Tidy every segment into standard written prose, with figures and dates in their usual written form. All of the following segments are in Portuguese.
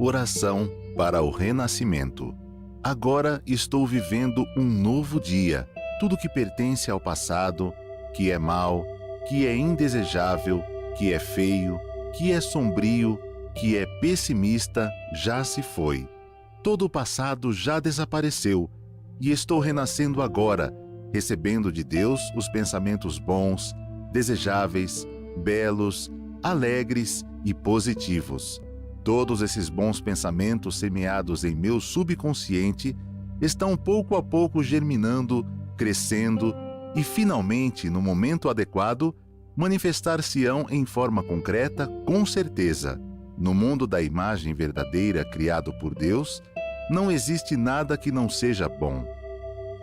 Oração para o renascimento. Agora estou vivendo um novo dia. Tudo que pertence ao passado, que é mau, que é indesejável, que é feio, que é sombrio, que é pessimista, já se foi. Todo o passado já desapareceu e estou renascendo agora, recebendo de Deus os pensamentos bons, desejáveis, belos, alegres e positivos. Todos esses bons pensamentos semeados em meu subconsciente estão pouco a pouco germinando, crescendo e, finalmente, no momento adequado, manifestar-se-ão em forma concreta, com certeza. No mundo da imagem verdadeira criado por Deus, não existe nada que não seja bom.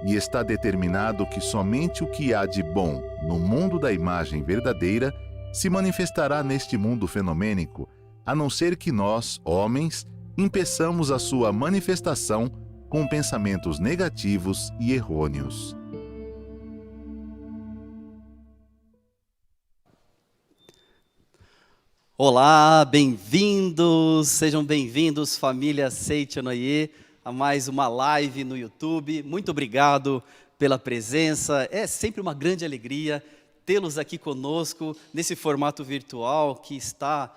E está determinado que somente o que há de bom no mundo da imagem verdadeira se manifestará neste mundo fenomênico, a não ser que nós, homens, impeçamos a sua manifestação com pensamentos negativos e errôneos. Olá, bem-vindos, sejam bem-vindos, família Seitianoye, a mais uma live no YouTube. Muito obrigado pela presença, é sempre uma grande alegria tê-los aqui conosco nesse formato virtual que está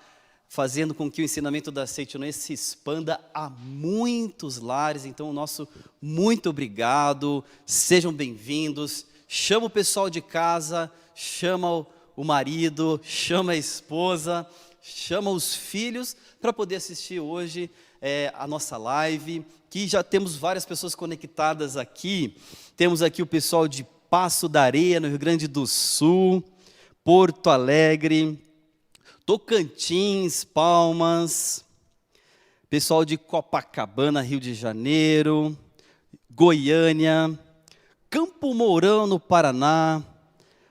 fazendo com que o ensinamento da Seitianoye se expanda a muitos lares. Então, o nosso muito obrigado, sejam bem-vindos. Chama o pessoal de casa, chama o marido, chama a esposa, chama os filhos para poder assistir hoje a nossa live, que já temos várias pessoas conectadas aqui. Temos aqui o pessoal de Passo da Areia, no Rio Grande do Sul, Porto Alegre, Tocantins, Palmas, pessoal de Copacabana, Rio de Janeiro, Goiânia, Campo Mourão, no Paraná,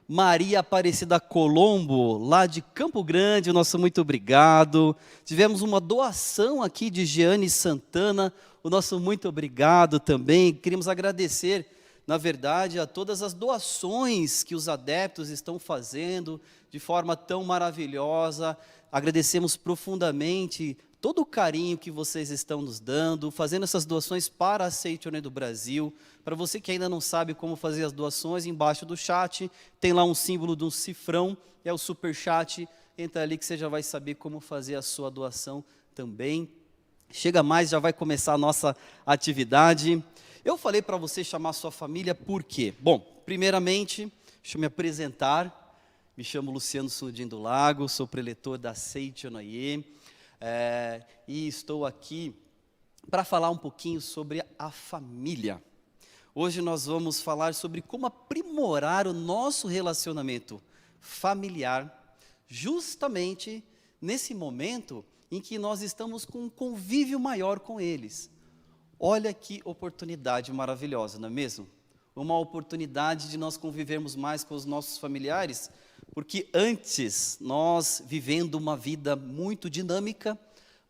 Maria Aparecida Colombo, lá de Campo Grande, o nosso muito obrigado. Tivemos uma doação aqui de Jeane Santana, o nosso muito obrigado também. Queremos agradecer, na verdade, a todas as doações que os adeptos estão fazendo de forma tão maravilhosa. Agradecemos profundamente todo o carinho que vocês estão nos dando, fazendo essas doações para a Seitianoye do Brasil. Para você que ainda não sabe como fazer as doações, embaixo do chat tem lá um símbolo de um cifrão, é o super chat. Entra ali que você já vai saber como fazer a sua doação também. Chega mais, já vai começar a nossa atividade. Eu falei para você chamar a sua família por quê? Bom, primeiramente, deixa eu me apresentar. Me chamo Luciano Sundin do Lago, sou preletor da Seitianoye. E estou aqui para falar um pouquinho sobre a família. Hoje nós vamos falar sobre como aprimorar o nosso relacionamento familiar, justamente nesse momento em que nós estamos com um convívio maior com eles. Olha que oportunidade maravilhosa, não é mesmo? Uma oportunidade de nós convivermos mais com os nossos familiares, porque antes, nós vivendo uma vida muito dinâmica,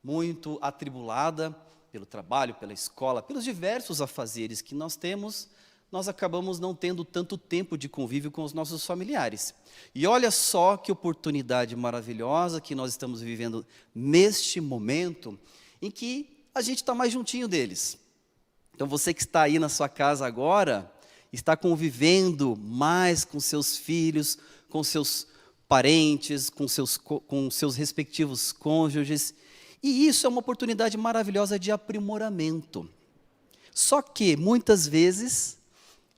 muito atribulada pelo trabalho, pela escola, pelos diversos afazeres que nós temos, nós acabamos não tendo tanto tempo de convívio com os nossos familiares. E olha só que oportunidade maravilhosa que nós estamos vivendo neste momento, em que a gente está mais juntinho deles. Então você que está aí na sua casa agora, está convivendo mais com seus filhos, com seus parentes, com seus respectivos cônjuges. E isso é uma oportunidade maravilhosa de aprimoramento. Só que, muitas vezes,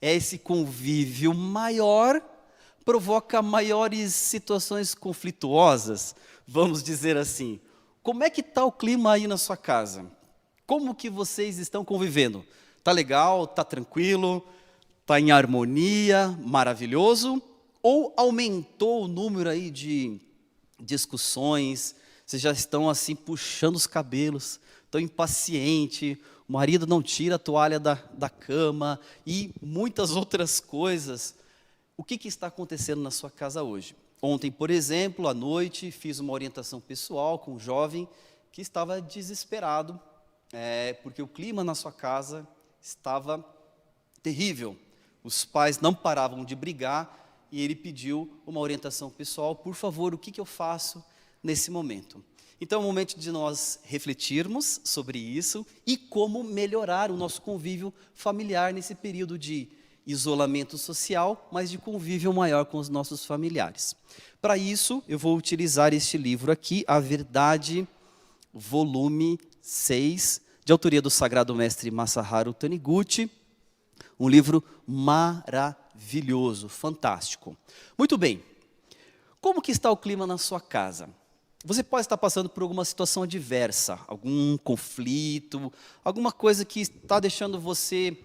esse convívio maior provoca maiores situações conflituosas, vamos dizer assim. Como é que está o clima aí na sua casa? Como que vocês estão convivendo? Está legal? Está tranquilo? Está em harmonia? Maravilhoso? Ou aumentou o número aí de discussões? Vocês já estão assim puxando os cabelos, estão impacientes, o marido não tira a toalha da cama e muitas outras coisas. O que está acontecendo na sua casa hoje? Ontem, por exemplo, à noite, fiz uma orientação pessoal com um jovem que estava desesperado, porque o clima na sua casa estava terrível. Os pais não paravam de brigar e ele pediu uma orientação pessoal. Por favor, o que eu faço? nesse momento. Então é o momento de nós refletirmos sobre isso e como melhorar o nosso convívio familiar nesse período de isolamento social, mas de convívio maior com os nossos familiares. Para isso, eu vou utilizar este livro aqui, A Verdade, volume 6, de autoria do Sagrado Mestre Masaharu Taniguchi, um livro maravilhoso, fantástico. Muito bem, como que está o clima na sua casa? Você pode estar passando por alguma situação adversa, algum conflito, alguma coisa que está deixando você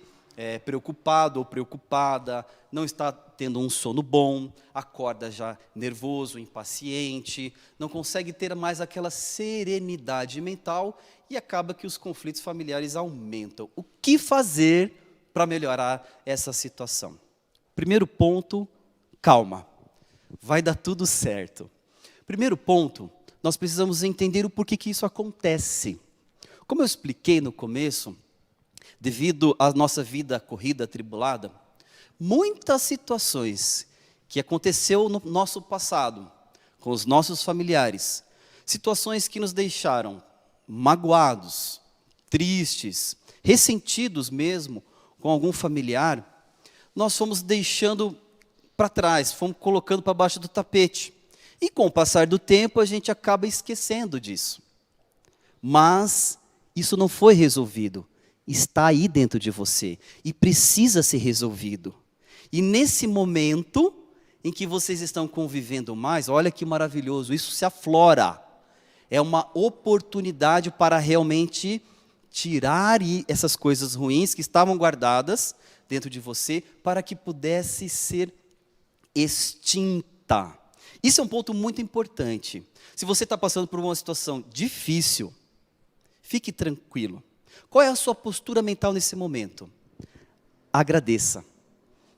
preocupado ou preocupada, não está tendo um sono bom, acorda já nervoso, impaciente, não consegue ter mais aquela serenidade mental e acaba que os conflitos familiares aumentam. O que fazer para melhorar essa situação? Primeiro ponto, calma. Vai dar tudo certo. Primeiro ponto, nós precisamos entender o porquê que isso acontece. Como eu expliquei no começo, devido à nossa vida corrida, atribulada, muitas situações que aconteceu no nosso passado, com os nossos familiares, situações que nos deixaram magoados, tristes, ressentidos mesmo com algum familiar, nós fomos deixando para trás, fomos colocando para baixo do tapete. E com o passar do tempo, a gente acaba esquecendo disso. Mas isso não foi resolvido. Está aí dentro de você e precisa ser resolvido. E nesse momento em que vocês estão convivendo mais, olha que maravilhoso, isso se aflora. É uma oportunidade para realmente tirar essas coisas ruins que estavam guardadas dentro de você, para que pudesse ser extinta. Isso é um ponto muito importante. Se você está passando por uma situação difícil, fique tranquilo. Qual é a sua postura mental nesse momento? Agradeça.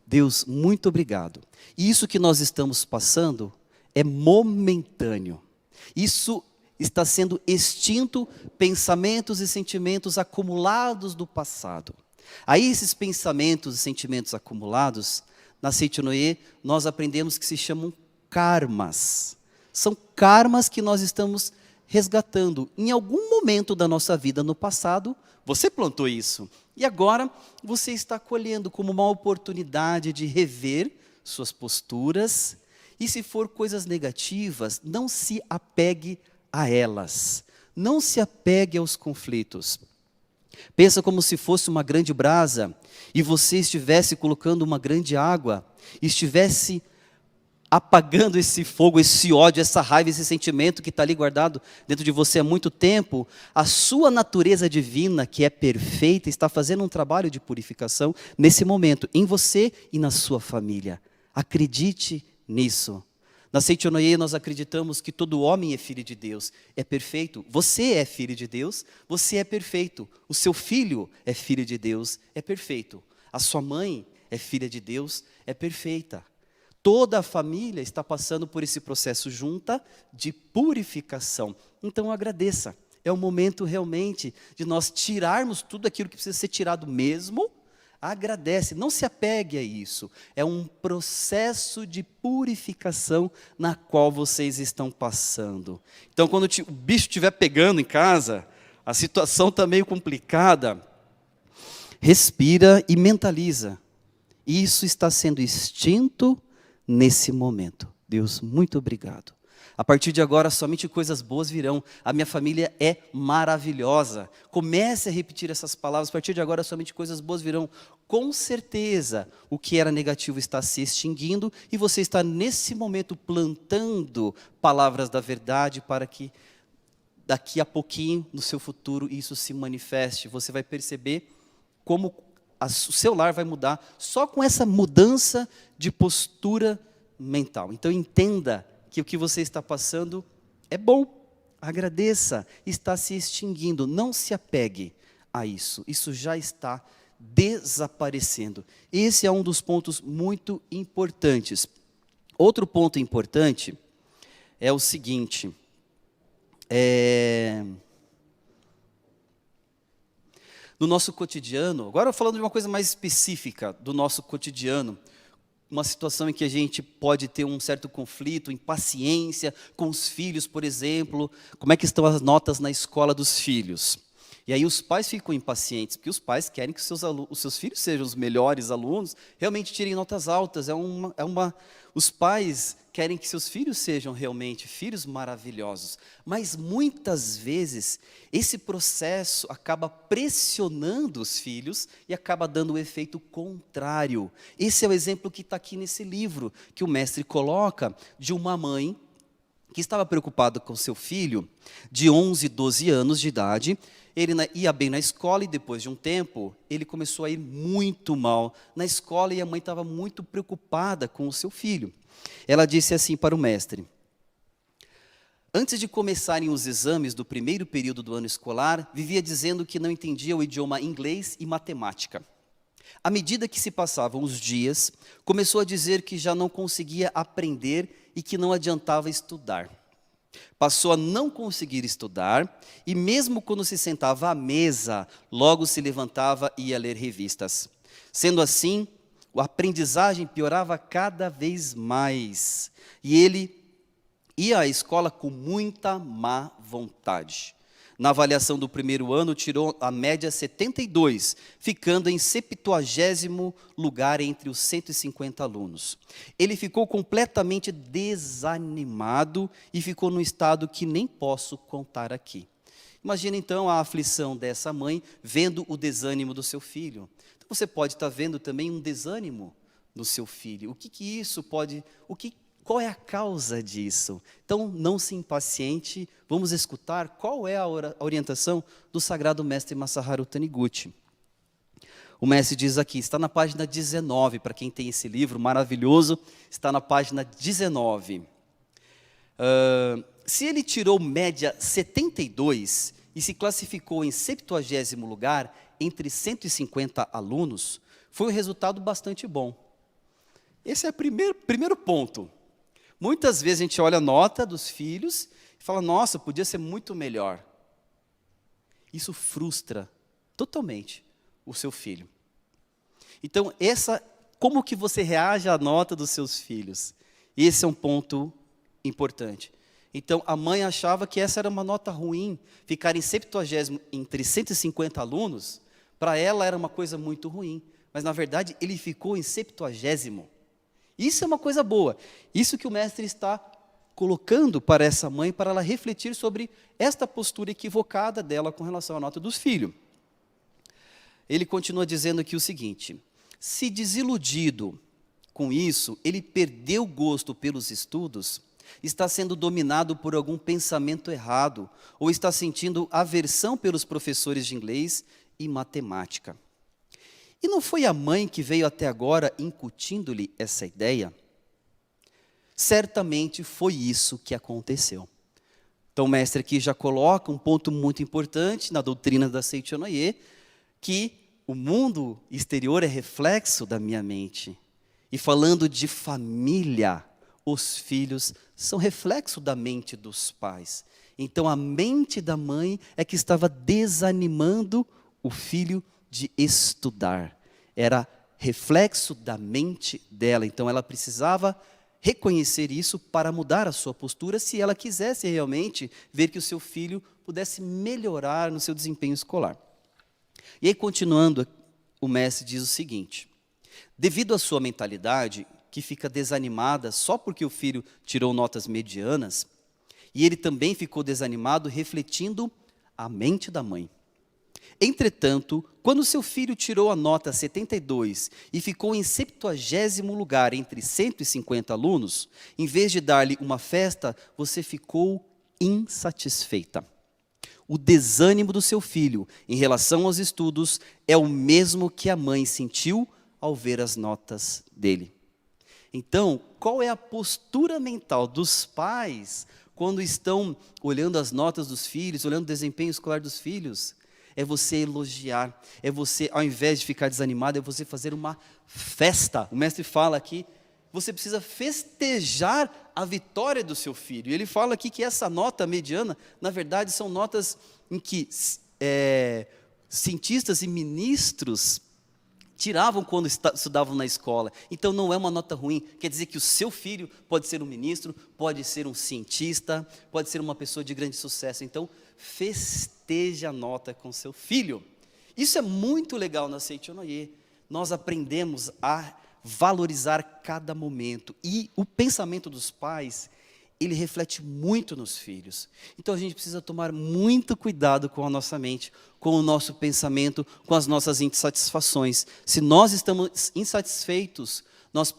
Deus, muito obrigado. E isso que nós estamos passando é momentâneo. Isso está sendo extinto, pensamentos e sentimentos acumulados do passado. Aí esses pensamentos e sentimentos acumulados, na Seichonoye, nós aprendemos que se chamam karmas. São karmas que nós estamos resgatando. Em algum momento da nossa vida no passado, você plantou isso. E agora você está colhendo como uma oportunidade de rever suas posturas. E se for coisas negativas, não se apegue a elas. Não se apegue aos conflitos. Pensa como se fosse uma grande brasa e você estivesse colocando uma grande água, e estivesse apagando esse fogo, esse ódio, essa raiva, esse sentimento que está ali guardado dentro de você há muito tempo. A sua natureza divina, que é perfeita, está fazendo um trabalho de purificação nesse momento, em você e na sua família. Acredite nisso. Na Seichonoye nós acreditamos que todo homem é filho de Deus, é perfeito. Você é filho de Deus, você é perfeito. O seu filho é filho de Deus, é perfeito. A sua mãe é filha de Deus, é perfeita. Toda a família está passando por esse processo junta de purificação. Então agradeça. É o momento realmente de nós tirarmos tudo aquilo que precisa ser tirado mesmo. Agradece, não se apegue a isso. É um processo de purificação na qual vocês estão passando. Então quando o bicho estiver pegando em casa, a situação está meio complicada, respira e mentaliza. Isso está sendo extinto nesse momento. Deus, muito obrigado. A partir de agora, somente coisas boas virão. A minha família é maravilhosa. Comece a repetir essas palavras. A partir de agora, somente coisas boas virão. Com certeza, o que era negativo está se extinguindo e você está, nesse momento, plantando palavras da verdade para que, daqui a pouquinho, no seu futuro, isso se manifeste. Você vai perceber como o seu lar vai mudar só com essa mudança de postura mental. Então, entenda que o que você está passando é bom, agradeça, está se extinguindo, não se apegue a isso, isso já está desaparecendo. Esse é um dos pontos muito importantes. Outro ponto importante é o seguinte, no nosso cotidiano, agora falando de uma coisa mais específica do nosso cotidiano, uma situação em que a gente pode ter um certo conflito, impaciência com os filhos, por exemplo. Como é que estão as notas na escola dos filhos? E aí os pais ficam impacientes, porque os pais querem que os seus filhos sejam os melhores alunos, realmente tirem notas altas. Os pais querem que seus filhos sejam realmente filhos maravilhosos. Mas muitas vezes esse processo acaba pressionando os filhos e acaba dando o efeito contrário. Esse é o exemplo que está aqui nesse livro, que o mestre coloca, de uma mãe que estava preocupada com seu filho, de 11, 12 anos de idade. Ele ia bem na escola e depois de um tempo, ele começou a ir muito mal na escola e a mãe estava muito preocupada com o seu filho. Ela disse assim para o mestre: antes de começarem os exames do primeiro período do ano escolar, vivia dizendo que não entendia o idioma inglês e matemática. À medida que se passavam os dias, começou a dizer que já não conseguia aprender e que não adiantava estudar. Passou a não conseguir estudar e mesmo quando se sentava à mesa, logo se levantava e ia ler revistas. Sendo assim, a aprendizagem piorava cada vez mais e ele ia à escola com muita má vontade. Na avaliação do primeiro ano, tirou a média 72, ficando em 70º lugar entre os 150 alunos. Ele ficou completamente desanimado e ficou num estado que nem posso contar aqui. Imagina então a aflição dessa mãe vendo o desânimo do seu filho. Então você pode estar vendo também um desânimo no seu filho. Qual é a causa disso? Então, não se impaciente, vamos escutar qual é a orientação do Sagrado Mestre Masaharu Taniguchi. O mestre diz aqui, está na página 19, para quem tem esse livro maravilhoso, está na página 19. Se ele tirou média 72 e se classificou em 70º lugar entre 150 alunos, foi um resultado bastante bom. Esse é o primeiro ponto. Muitas vezes a gente olha a nota dos filhos e fala, nossa, podia ser muito melhor. Isso frustra totalmente o seu filho. Então, como que você reage à nota dos seus filhos? Esse é um ponto importante. Então, a mãe achava que essa era uma nota ruim, ficar em 70º entre 150 alunos, para ela era uma coisa muito ruim. Mas, na verdade, ele ficou em 70º. Isso é uma coisa boa. Isso que o mestre está colocando para essa mãe, para ela refletir sobre esta postura equivocada dela com relação à nota dos filhos. Ele continua dizendo aqui o seguinte: se desiludido com isso, ele perdeu o gosto pelos estudos, está sendo dominado por algum pensamento errado, ou está sentindo aversão pelos professores de inglês e matemática. E não foi a mãe que veio até agora incutindo-lhe essa ideia? Certamente foi isso que aconteceu. Então o mestre aqui já coloca um ponto muito importante na doutrina da Seicho Noye, que o mundo exterior é reflexo da minha mente. E falando de família, os filhos são reflexo da mente dos pais. Então a mente da mãe é que estava desanimando o filho de estudar. Era reflexo da mente dela. Então ela precisava reconhecer isso para mudar a sua postura, se ela quisesse realmente ver que o seu filho pudesse melhorar no seu desempenho escolar. E aí, continuando, o mestre diz o seguinte: devido à sua mentalidade, que fica desanimada só porque o filho tirou notas medianas, e ele também ficou desanimado refletindo a mente da mãe. Entretanto, quando seu filho tirou a nota 72 e ficou em 70º lugar entre 150 alunos, em vez de dar-lhe uma festa, você ficou insatisfeita. O desânimo do seu filho em relação aos estudos é o mesmo que a mãe sentiu ao ver as notas dele. Então, qual é a postura mental dos pais quando estão olhando as notas dos filhos, olhando o desempenho escolar dos filhos? É você elogiar, é você, ao invés de ficar desanimado, é você fazer uma festa. O mestre fala aqui, você precisa festejar a vitória do seu filho. E ele fala aqui que essa nota mediana, na verdade, são notas em que cientistas e ministros tiravam quando estudavam na escola. Então não é uma nota ruim, quer dizer que o seu filho pode ser um ministro, pode ser um cientista, pode ser uma pessoa de grande sucesso. Então festeje a nota com seu filho. Isso é muito legal na Seichonoye. Nós aprendemos a valorizar cada momento. E o pensamento dos pais, ele reflete muito nos filhos. Então a gente precisa tomar muito cuidado com a nossa mente, com o nosso pensamento, com as nossas insatisfações. Se nós estamos insatisfeitos, nós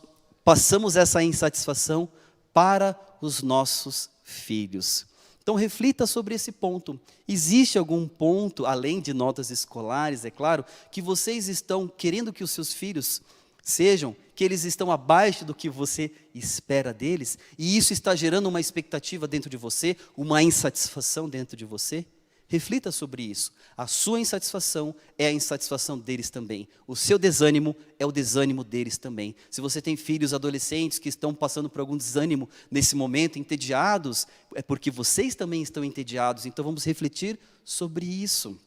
passamos essa insatisfação para os nossos filhos. Então reflita sobre esse ponto. Existe algum ponto, além de notas escolares, é claro, que vocês estão querendo que os seus filhos sejam, que eles estão abaixo do que você espera deles, e isso está gerando uma expectativa dentro de você, uma insatisfação dentro de você? Reflita sobre isso. A sua insatisfação é a insatisfação deles também. O seu desânimo é o desânimo deles também. Se você tem filhos adolescentes que estão passando por algum desânimo nesse momento, entediados, é porque vocês também estão entediados. Então vamos refletir sobre isso.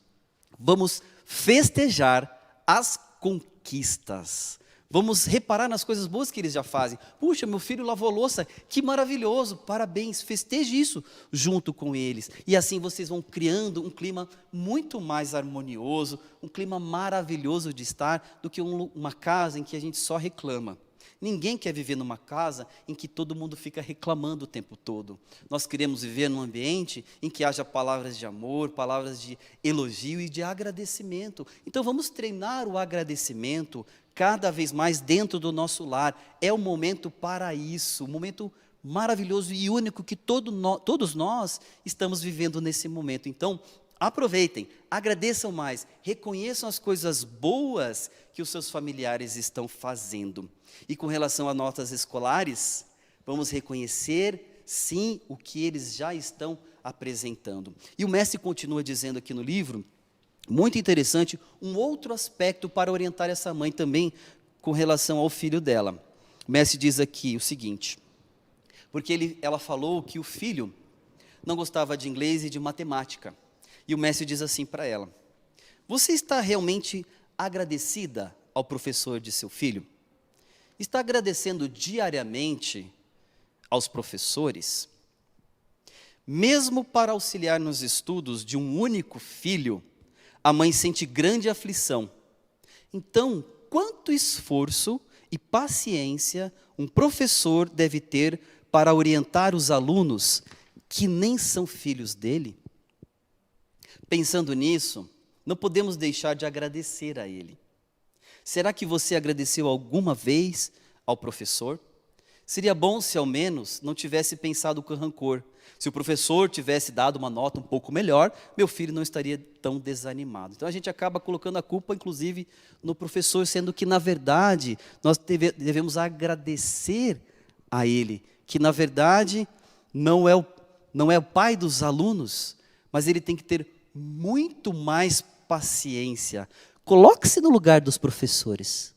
Vamos festejar as conquistas. Vamos reparar nas coisas boas que eles já fazem. Puxa, meu filho lavou louça, que maravilhoso, parabéns, festeje isso junto com eles. E assim vocês vão criando um clima muito mais harmonioso, um clima maravilhoso de estar, do que uma casa em que a gente só reclama. Ninguém quer viver numa casa em que todo mundo fica reclamando o tempo todo. Nós queremos viver num ambiente em que haja palavras de amor, palavras de elogio e de agradecimento. Então vamos treinar o agradecimento cada vez mais dentro do nosso lar. É o momento para isso, um momento maravilhoso e único que todos nós estamos vivendo nesse momento. Então, aproveitem, agradeçam mais, reconheçam as coisas boas que os seus familiares estão fazendo. E com relação a notas escolares, vamos reconhecer, sim, o que eles já estão apresentando. E o mestre continua dizendo aqui no livro, muito interessante, um outro aspecto para orientar essa mãe também com relação ao filho dela. O mestre diz aqui o seguinte, porque ela falou que o filho não gostava de inglês e de matemática. E o mestre diz assim para ela, você está realmente agradecida ao professor de seu filho? Está agradecendo diariamente aos professores? Mesmo para auxiliar nos estudos de um único filho, a mãe sente grande aflição. Então, quanto esforço e paciência um professor deve ter para orientar os alunos que nem são filhos dele? Pensando nisso, não podemos deixar de agradecer a ele. Será que você agradeceu alguma vez ao professor? Seria bom se ao menos não tivesse pensado com rancor. Se o professor tivesse dado uma nota um pouco melhor, meu filho não estaria tão desanimado. Então a gente acaba colocando a culpa, inclusive, no professor, sendo que, na verdade, nós devemos agradecer a ele, que, na verdade, não é o pai dos alunos, mas ele tem que ter muito mais paciência. Coloque-se no lugar dos professores.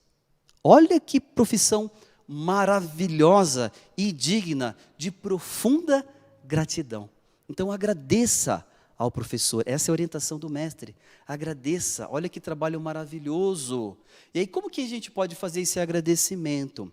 Olha que profissão maravilhosa e digna de profunda gratidão. Então agradeça ao professor, essa é a orientação do mestre. Agradeça, olha que trabalho maravilhoso. E aí como que a gente pode fazer esse agradecimento?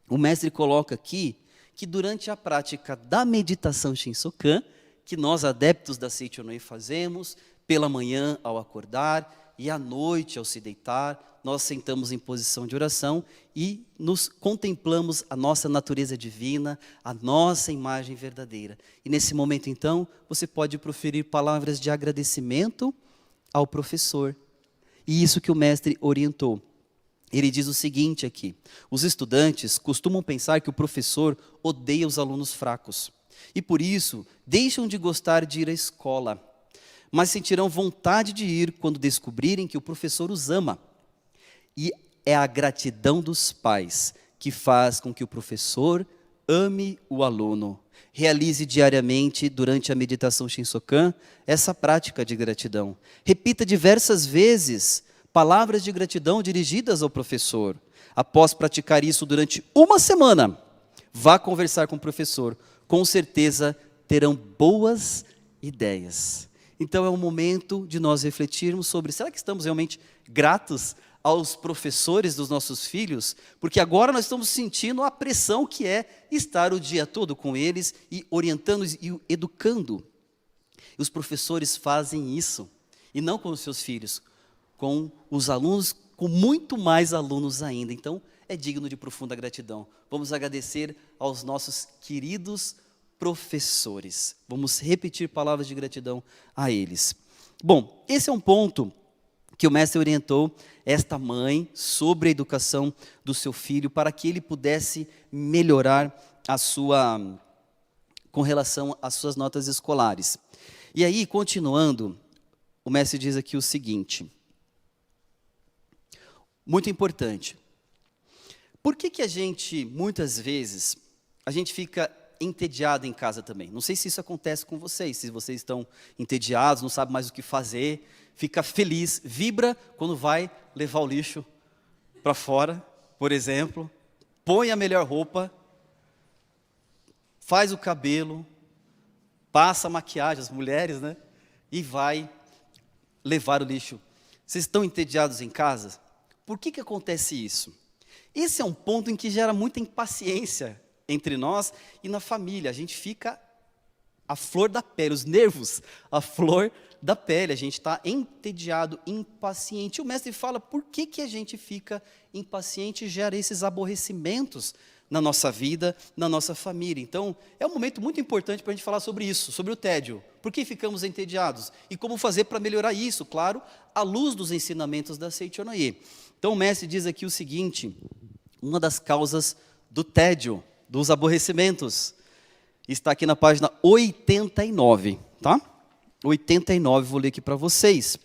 O mestre coloca aqui que durante a prática da meditação Shinsokan, que nós adeptos da Seichonoye fazemos, pela manhã ao acordar e à noite ao se deitar, nós sentamos em posição de oração e nos contemplamos a nossa natureza divina, a nossa imagem verdadeira. E nesse momento, então, você pode proferir palavras de agradecimento ao professor. E isso que o mestre orientou. Ele diz o seguinte aqui, os estudantes costumam pensar que o professor odeia os alunos fracos. E por isso, deixam de gostar de ir à escola, mas sentirão vontade de ir quando descobrirem que o professor os ama. E é a gratidão dos pais que faz com que o professor ame o aluno. Realize diariamente, durante a meditação Shinsokan, essa prática de gratidão. Repita diversas vezes palavras de gratidão dirigidas ao professor. Após praticar isso durante uma semana, vá conversar com o professor. Com certeza terão boas ideias. Então é um momento de nós refletirmos sobre, será que estamos realmente gratos aos professores dos nossos filhos, porque agora nós estamos sentindo a pressão que é estar o dia todo com eles e orientando e educando. E os professores fazem isso, e não com os seus filhos, com os alunos, com muito mais alunos ainda. Então, é digno de profunda gratidão. Vamos agradecer aos nossos queridos professores. Vamos repetir palavras de gratidão a eles. Bom, esse é um ponto que o mestre orientou esta mãe sobre a educação do seu filho, para que ele pudesse melhorar com relação às suas notas escolares. E aí, continuando, o mestre diz aqui o seguinte, muito importante. Por que a gente, muitas vezes, a gente fica entediado em casa também? Não sei se isso acontece com vocês, se vocês estão entediados, não sabem mais o que fazer, fica feliz, vibra quando vai levar o lixo para fora, por exemplo, põe a melhor roupa, faz o cabelo, passa a maquiagem, as mulheres, né? E vai levar o lixo. Vocês estão entediados em casa? Por que acontece isso? Esse é um ponto em que gera muita impaciência entre nós e na família. A gente fica à flor da pele, os nervos à flor da pele. A gente está entediado, impaciente. O mestre fala por que a gente fica impaciente e gera esses aborrecimentos na nossa vida, na nossa família. Então, é um momento muito importante para a gente falar sobre isso, sobre o tédio. Por que ficamos entediados? E como fazer para melhorar isso, claro, à luz dos ensinamentos da Seichonoye. Então, o mestre diz aqui o seguinte, uma das causas do tédio, dos aborrecimentos, está aqui na página 89, tá? 89, vou ler aqui para vocês.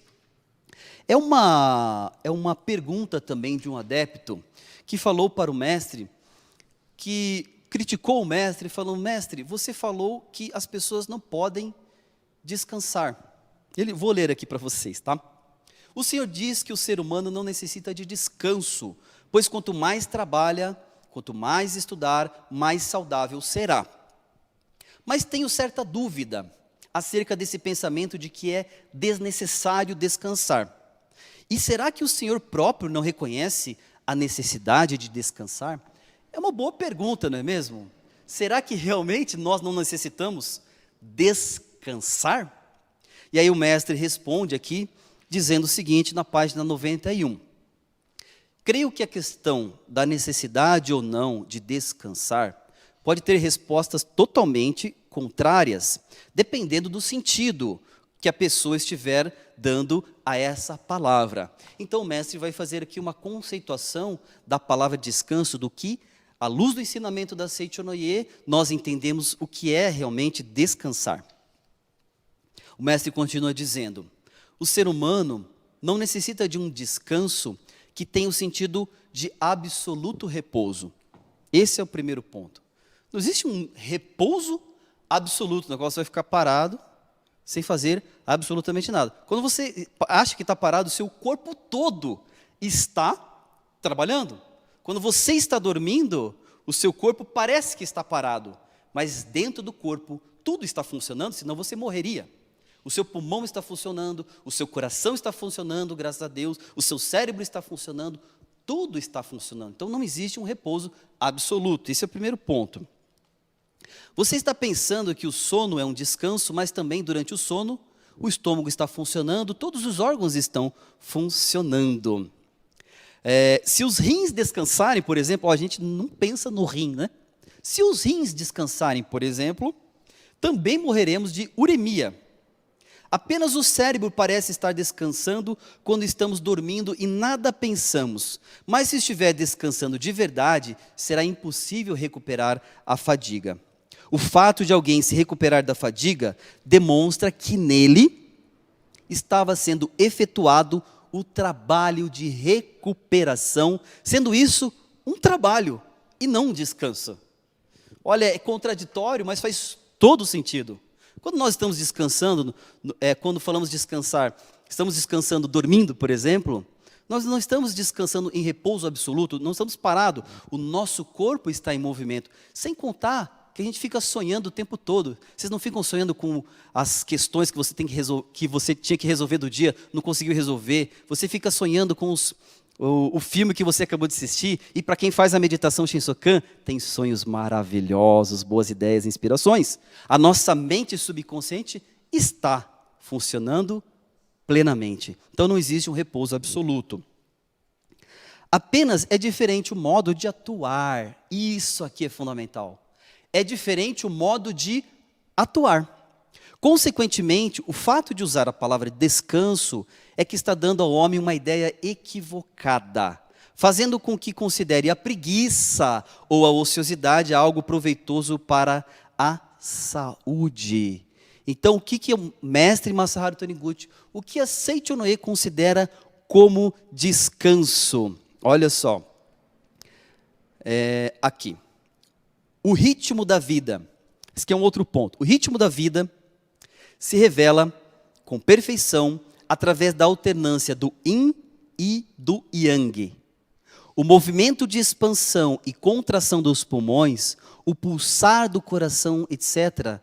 É uma pergunta também de um adepto que falou para o mestre, que criticou o mestre, falando, mestre, você falou que as pessoas não podem descansar. Vou ler aqui para vocês, tá? O Senhor diz que o ser humano não necessita de descanso, pois quanto mais trabalha, quanto mais estudar, mais saudável será. Mas tenho certa dúvida acerca desse pensamento de que é desnecessário descansar. E será que o Senhor próprio não reconhece a necessidade de descansar? É uma boa pergunta, não é mesmo? Será que realmente nós não necessitamos descansar? E aí o mestre responde aqui, dizendo o seguinte, na página 91. Creio que a questão da necessidade ou não de descansar pode ter respostas totalmente contrárias, dependendo do sentido que a pessoa estiver dando a essa palavra. Então o mestre vai fazer aqui uma conceituação da palavra descanso, do que, à luz do ensinamento da Seichonoye, nós entendemos o que é realmente descansar. O mestre continua dizendo, o ser humano não necessita de um descanso que tenha o sentido de absoluto repouso. Esse é o primeiro ponto. Não existe um repouso absoluto, o negócio vai ficar parado, sem fazer absolutamente nada. Quando você acha que está parado, o seu corpo todo está trabalhando. Quando você está dormindo, o seu corpo parece que está parado, mas dentro do corpo tudo está funcionando, senão você morreria. O seu pulmão está funcionando, o seu coração está funcionando, graças a Deus, o seu cérebro está funcionando, tudo está funcionando. Então não existe um repouso absoluto, esse é o primeiro ponto. Você está pensando que o sono é um descanso, mas também durante o sono, o estômago está funcionando, todos os órgãos estão funcionando. Se os rins descansarem, por exemplo, a gente não pensa no rim, né? Se os rins descansarem, por exemplo, também morreremos de uremia. Apenas o cérebro parece estar descansando quando estamos dormindo e nada pensamos. Mas se estiver descansando de verdade, será impossível recuperar a fadiga. O fato de alguém se recuperar da fadiga demonstra que nele estava sendo efetuado o trabalho de recuperação, sendo isso um trabalho e não um descanso. Olha, é contraditório, mas faz todo sentido. Quando nós estamos descansando, quando falamos descansar, estamos descansando dormindo, por exemplo, nós não estamos descansando em repouso absoluto, não estamos parados, o nosso corpo está em movimento, sem contar que a gente fica sonhando o tempo todo. Vocês não ficam sonhando com as questões que você tinha que resolver do dia, não conseguiu resolver, você fica sonhando com o filme que você acabou de assistir, e para quem faz a meditação Shinsokan, tem sonhos maravilhosos, boas ideias, inspirações. A nossa mente subconsciente está funcionando plenamente. Então não existe um repouso absoluto. Apenas é diferente o modo de atuar. Isso aqui é fundamental. É diferente o modo de atuar. Consequentemente, o fato de usar a palavra descanso é que está dando ao homem uma ideia equivocada, fazendo com que considere a preguiça ou a ociosidade algo proveitoso para a saúde. Então, o que o mestre Masaharu Taniguchi, o que a Seicho no E considera como descanso? Olha só, aqui, o ritmo da vida, esse aqui é um outro ponto, o ritmo da vida se revela com perfeição através da alternância do yin e do yang. O movimento de expansão e contração dos pulmões, o pulsar do coração, etc.,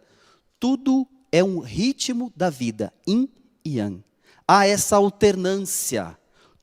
tudo é um ritmo da vida, yin e yang. Há essa alternância.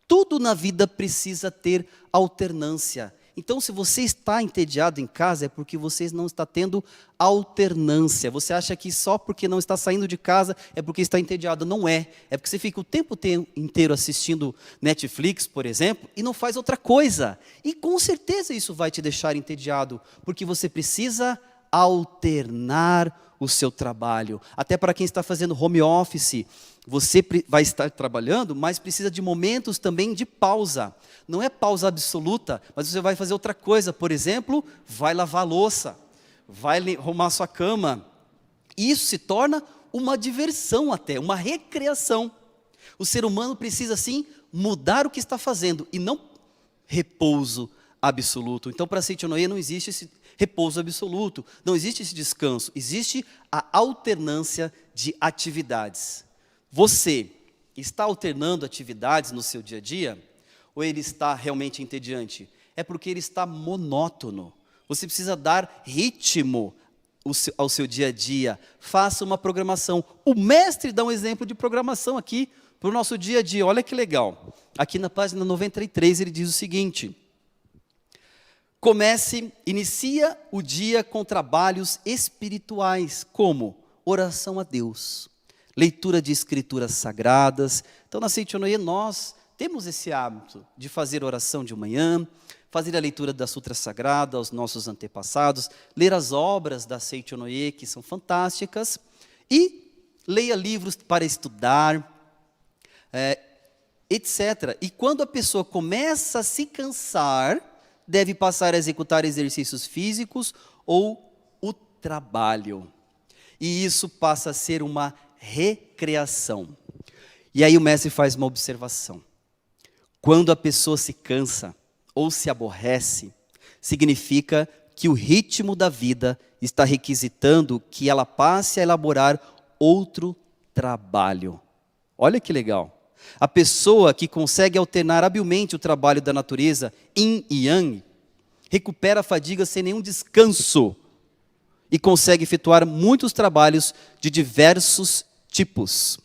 Tudo na vida precisa ter alternância. Então, se você está entediado em casa, é porque você não está tendo alternância. Você acha que só porque não está saindo de casa é porque está entediado. Não é. É porque você fica o tempo inteiro assistindo Netflix, por exemplo, e não faz outra coisa. E com certeza isso vai te deixar entediado, porque você precisa alternar o seu trabalho. Até para quem está fazendo home office, você vai estar trabalhando, mas precisa de momentos também de pausa. Não é pausa absoluta, mas você vai fazer outra coisa. Por exemplo, vai lavar a louça, vai arrumar sua cama. Isso se torna uma diversão até, uma recreação. O ser humano precisa, sim, mudar o que está fazendo e não repouso absoluto. Então, para Seicho no E não existe esse repouso absoluto, não existe esse descanso, existe a alternância de atividades. Você está alternando atividades no seu dia a dia? Ou ele está realmente entediante? É porque ele está monótono. Você precisa dar ritmo ao seu dia a dia. Faça uma programação. O mestre dá um exemplo de programação aqui para o nosso dia a dia. Olha que legal. Aqui na página 93 ele diz o seguinte: inicia o dia com trabalhos espirituais, como oração a Deus, leitura de escrituras sagradas. Então, na Seicho no E, nós temos esse hábito de fazer oração de manhã, fazer a leitura da Sutra Sagrada aos nossos antepassados, ler as obras da Seicho no E, que são fantásticas, e leia livros para estudar, etc. E quando a pessoa começa a se cansar, deve passar a executar exercícios físicos ou o trabalho. E isso passa a ser uma recreação. E aí o mestre faz uma observação. Quando a pessoa se cansa ou se aborrece, significa que o ritmo da vida está requisitando que ela passe a elaborar outro trabalho. Olha que legal. A pessoa que consegue alternar habilmente o trabalho da natureza, yin e yang, recupera a fadiga sem nenhum descanso e consegue efetuar muitos trabalhos de diversos tipos.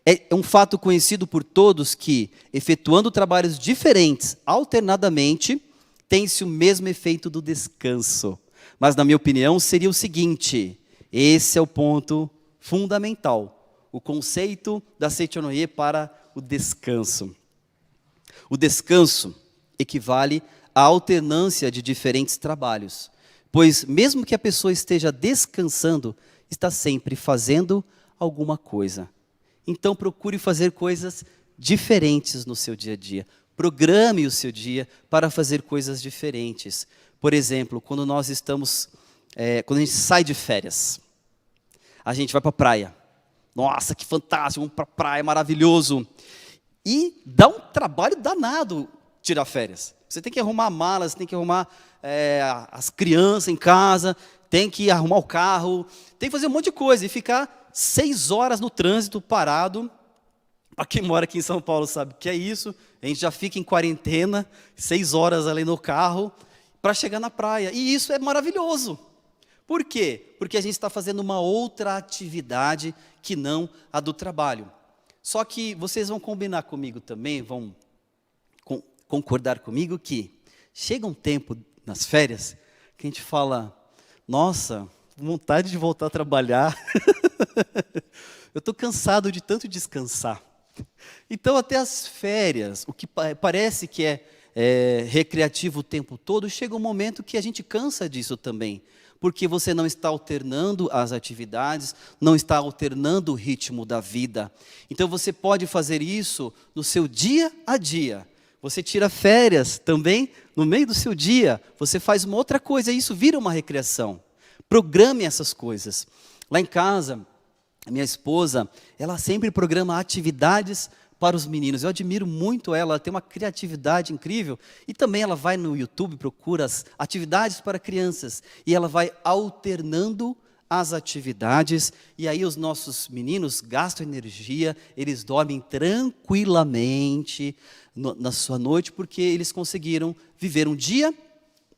É um fato conhecido por todos que, efetuando trabalhos diferentes alternadamente, tem-se o mesmo efeito do descanso. Mas, na minha opinião, seria o seguinte: esse é o ponto fundamental, o conceito da Seicho no E para o descanso. O descanso equivale à alternância de diferentes trabalhos, pois mesmo que a pessoa esteja descansando, está sempre fazendo alguma coisa. Então procure fazer coisas diferentes no seu dia a dia. Programe o seu dia para fazer coisas diferentes. Por exemplo, quando nós estamos, quando a gente sai de férias, a gente vai para a praia. Nossa, que fantástico, vamos para a praia, maravilhoso. E dá um trabalho danado tirar férias. Você tem que arrumar malas, tem que arrumar as crianças em casa, tem que arrumar o carro, tem que fazer um monte de coisa e ficar 6 horas no trânsito parado. Para quem mora aqui em São Paulo sabe o que é isso. A gente já fica em quarentena, 6 horas ali no carro, para chegar na praia. E isso é maravilhoso. Por quê? Porque a gente está fazendo uma outra atividade que não a do trabalho. Só que vocês vão combinar comigo também, vão concordar comigo que chega um tempo nas férias que a gente fala, nossa, vontade de voltar a trabalhar. Eu estou cansado de tanto descansar. Então até as férias, o que parece que é recreativo o tempo todo, chega um momento que a gente cansa disso também. Porque você não está alternando as atividades, não está alternando o ritmo da vida. Então você pode fazer isso no seu dia a dia. Você tira férias também no meio do seu dia. Você faz uma outra coisa e isso vira uma recreação. Programe essas coisas. Lá em casa, a minha esposa, ela sempre programa atividades para os meninos. Eu admiro muito ela tem uma criatividade incrível. E também ela vai no YouTube, procura as atividades para crianças. E ela vai alternando as atividades. E aí os nossos meninos gastam energia, eles dormem tranquilamente na sua noite, porque eles conseguiram viver um dia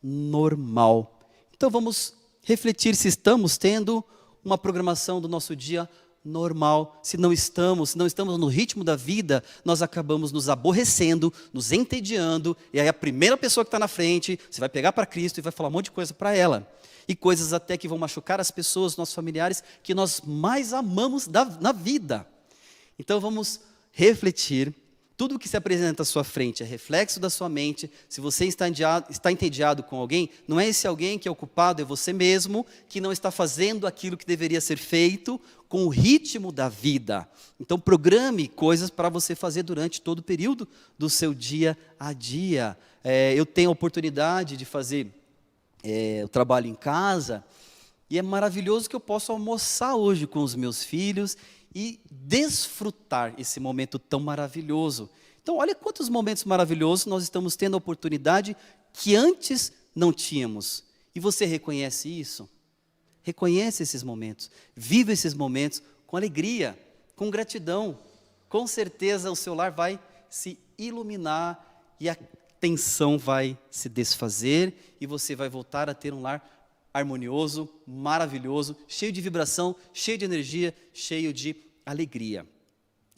normal. Então vamos refletir se estamos tendo uma programação do nosso dia normal. Se não estamos no ritmo da vida, nós acabamos nos aborrecendo, nos entediando, e aí a primeira pessoa que está na frente, você vai pegar para Cristo e vai falar um monte de coisa para ela. E coisas até que vão machucar as pessoas, nossos familiares, que nós mais amamos na vida. Então vamos refletir. Tudo que se apresenta à sua frente é reflexo da sua mente. Se você está entediado com alguém, não é esse alguém que é o culpado, é você mesmo, que não está fazendo aquilo que deveria ser feito com o ritmo da vida. Então, programe coisas para você fazer durante todo o período do seu dia a dia. Eu tenho a oportunidade de fazer o trabalho em casa, e é maravilhoso que eu posso almoçar hoje com os meus filhos e desfrutar esse momento tão maravilhoso. Então, olha quantos momentos maravilhosos nós estamos tendo a oportunidade que antes não tínhamos. E você reconhece isso? Reconhece esses momentos. Vive esses momentos com alegria, com gratidão. Com certeza o seu lar vai se iluminar e a tensão vai se desfazer e você vai voltar a ter um lar harmonioso, maravilhoso, cheio de vibração, cheio de energia, cheio de alegria.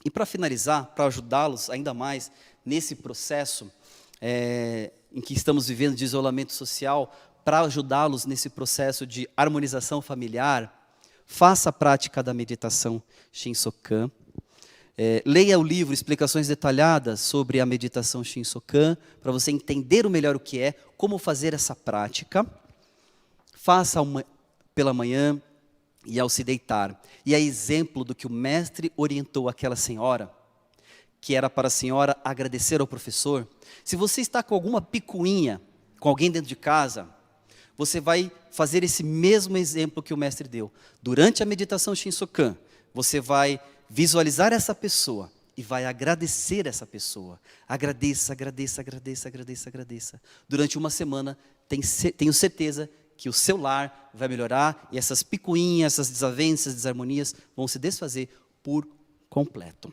E para finalizar, para ajudá-los ainda mais nesse processo em que estamos vivendo de isolamento social, para ajudá-los nesse processo de harmonização familiar, faça a prática da meditação Shinsokan. Leia o livro Explicações Detalhadas sobre a meditação Shinsokan, para você entender melhor o que é, como fazer essa prática. Faça pela manhã e ao se deitar. E é exemplo do que o mestre orientou aquela senhora, que era para a senhora agradecer ao professor. Se você está com alguma picuinha, com alguém dentro de casa, você vai fazer esse mesmo exemplo que o mestre deu. Durante a meditação Shinsokan, você vai visualizar essa pessoa e vai agradecer essa pessoa. Agradeça, agradeça, agradeça, agradeça, agradeça. Durante uma semana, tenho certeza que o seu lar vai melhorar e essas picuinhas, essas desavenças, desarmonias vão se desfazer por completo.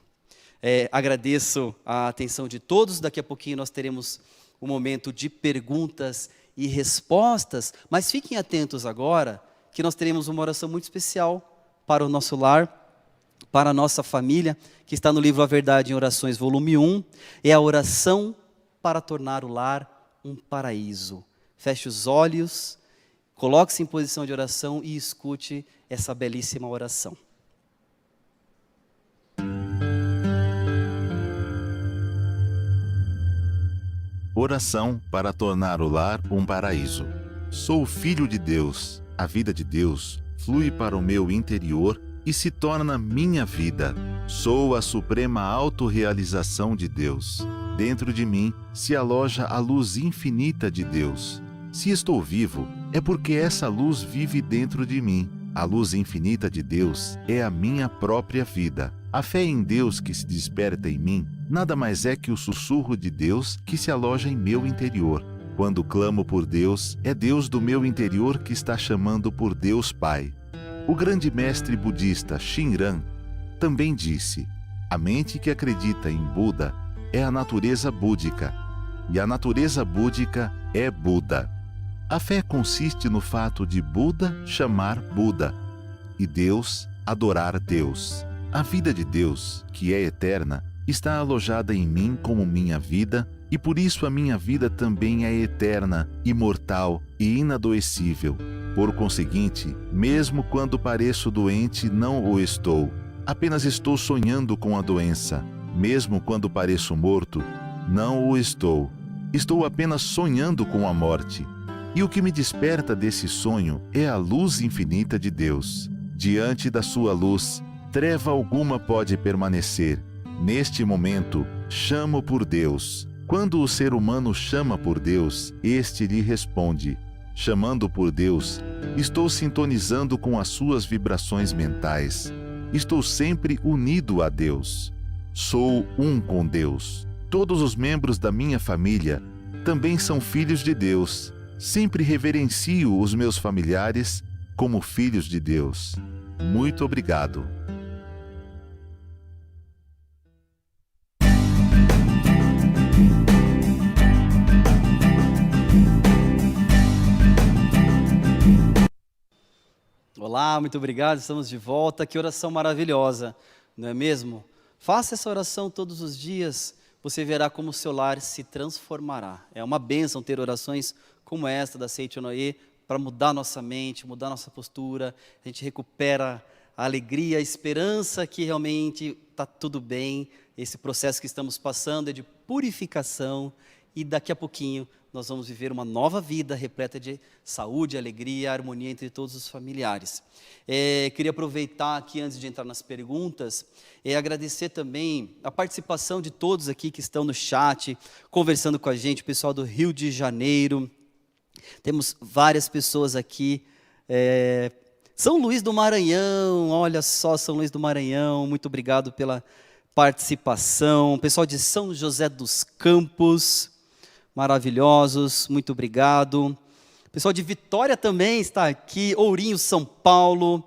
Agradeço a atenção de todos. Daqui a pouquinho nós teremos um momento de perguntas e respostas, mas fiquem atentos agora que nós teremos uma oração muito especial para o nosso lar, para a nossa família, que está no livro A Verdade em Orações, volume 1, é a oração para tornar o lar um paraíso. Feche os olhos, coloque-se em posição de oração e escute essa belíssima oração. Oração para tornar o lar um paraíso. Sou filho de Deus. A vida de Deus flui para o meu interior e se torna minha vida. Sou a suprema autorrealização de Deus. Dentro de mim se aloja a luz infinita de Deus. Se estou vivo, é porque essa luz vive dentro de mim. A luz infinita de Deus é a minha própria vida. A fé em Deus que se desperta em mim nada mais é que o sussurro de Deus que se aloja em meu interior. Quando clamo por Deus, é Deus do meu interior que está chamando por Deus Pai. O grande mestre budista Shinran também disse: a mente que acredita em Buda é a natureza búdica, e a natureza búdica é Buda. A fé consiste no fato de Buda chamar Buda e Deus adorar Deus. A vida de Deus, que é eterna, está alojada em mim como minha vida, e por isso a minha vida também é eterna, imortal e inadoecível. Por conseguinte, mesmo quando pareço doente, não o estou. Apenas estou sonhando com a doença. Mesmo quando pareço morto, não o estou. Estou apenas sonhando com a morte. E o que me desperta desse sonho é a luz infinita de Deus. Diante da sua luz, treva alguma pode permanecer. Neste momento, chamo por Deus. Quando o ser humano chama por Deus, este lhe responde. Chamando por Deus, estou sintonizando com as suas vibrações mentais. Estou sempre unido a Deus. Sou um com Deus. Todos os membros da minha família também são filhos de Deus. Sempre reverencio os meus familiares como filhos de Deus. Muito obrigado. Olá, muito obrigado, estamos de volta. Que oração maravilhosa, não é mesmo? Faça essa oração todos os dias, você verá como o seu lar se transformará. É uma bênção ter orações como esta da Seite Onoye para mudar nossa mente, mudar nossa postura. A gente recupera a alegria, a esperança que realmente está tudo bem. Esse processo que estamos passando é de purificação e daqui a pouquinho nós vamos viver uma nova vida repleta de saúde, alegria, harmonia entre todos os familiares. Queria aproveitar aqui, antes de entrar nas perguntas, agradecer também a participação de todos aqui que estão no chat, conversando com a gente, o pessoal do Rio de Janeiro. Temos várias pessoas aqui. São Luís do Maranhão, olha só, São Luís do Maranhão, muito obrigado pela participação. Pessoal de São José dos Campos, maravilhosos, muito obrigado. Pessoal de Vitória também está aqui, Ourinho, São Paulo,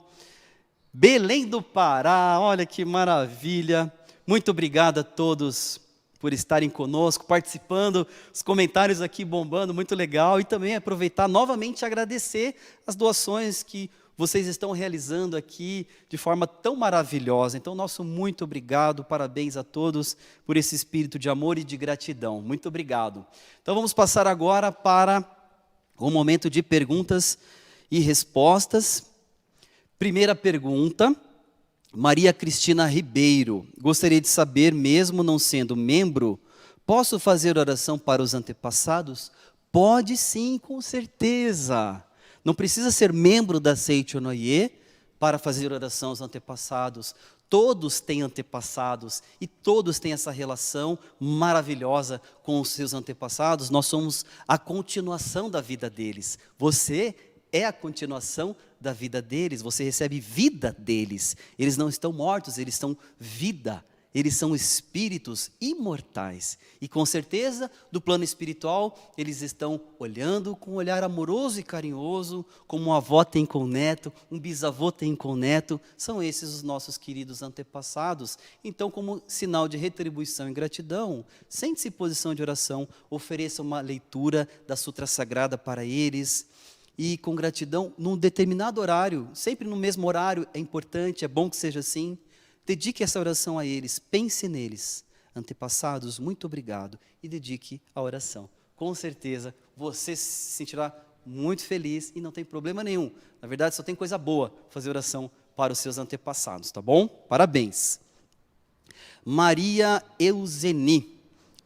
Belém do Pará, olha que maravilha. Muito obrigado a todos por estarem conosco, participando, os comentários aqui bombando, muito legal. E também aproveitar novamente e agradecer as doações que vocês estão realizando aqui de forma tão maravilhosa. Então, nosso muito obrigado, parabéns a todos por esse espírito de amor e de gratidão. Muito obrigado. Então, vamos passar agora para o momento de perguntas e respostas. Primeira pergunta, Maria Cristina Ribeiro. Gostaria de saber, mesmo não sendo membro, posso fazer oração para os antepassados? Pode sim, com certeza. Não precisa ser membro da Seite Onoye para fazer oração aos antepassados. Todos têm antepassados e todos têm essa relação maravilhosa com os seus antepassados. Nós somos a continuação da vida deles. Você é a continuação da vida deles. Você recebe vida deles. Eles não estão mortos, eles estão vida. Eles são espíritos imortais. E com certeza, do plano espiritual, eles estão olhando com um olhar amoroso e carinhoso, como uma avó tem com o neto, um bisavô tem com o neto. São esses os nossos queridos antepassados. Então, como sinal de retribuição e gratidão, sente-se em posição de oração, ofereça uma leitura da Sutra Sagrada para eles. E com gratidão, num determinado horário, sempre no mesmo horário, é importante, é bom que seja assim. Dedique essa oração a eles, pense neles. Antepassados, muito obrigado. E dedique a oração. Com certeza, você se sentirá muito feliz e não tem problema nenhum. Na verdade, só tem coisa boa fazer oração para os seus antepassados, tá bom? Parabéns. Maria Euseni.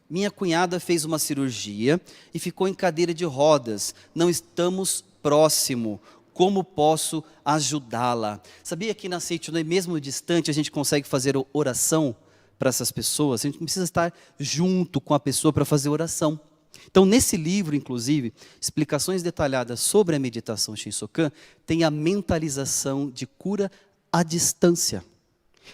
Minha cunhada fez uma cirurgia e ficou em cadeira de rodas. Não estamos próximo. Como posso ajudá-la? Sabia que na Seite Onoye, mesmo distante, a gente consegue fazer oração para essas pessoas? A gente não precisa estar junto com a pessoa para fazer oração. Então, nesse livro, inclusive, explicações detalhadas sobre a meditação Shinsokan, tem a mentalização de cura à distância.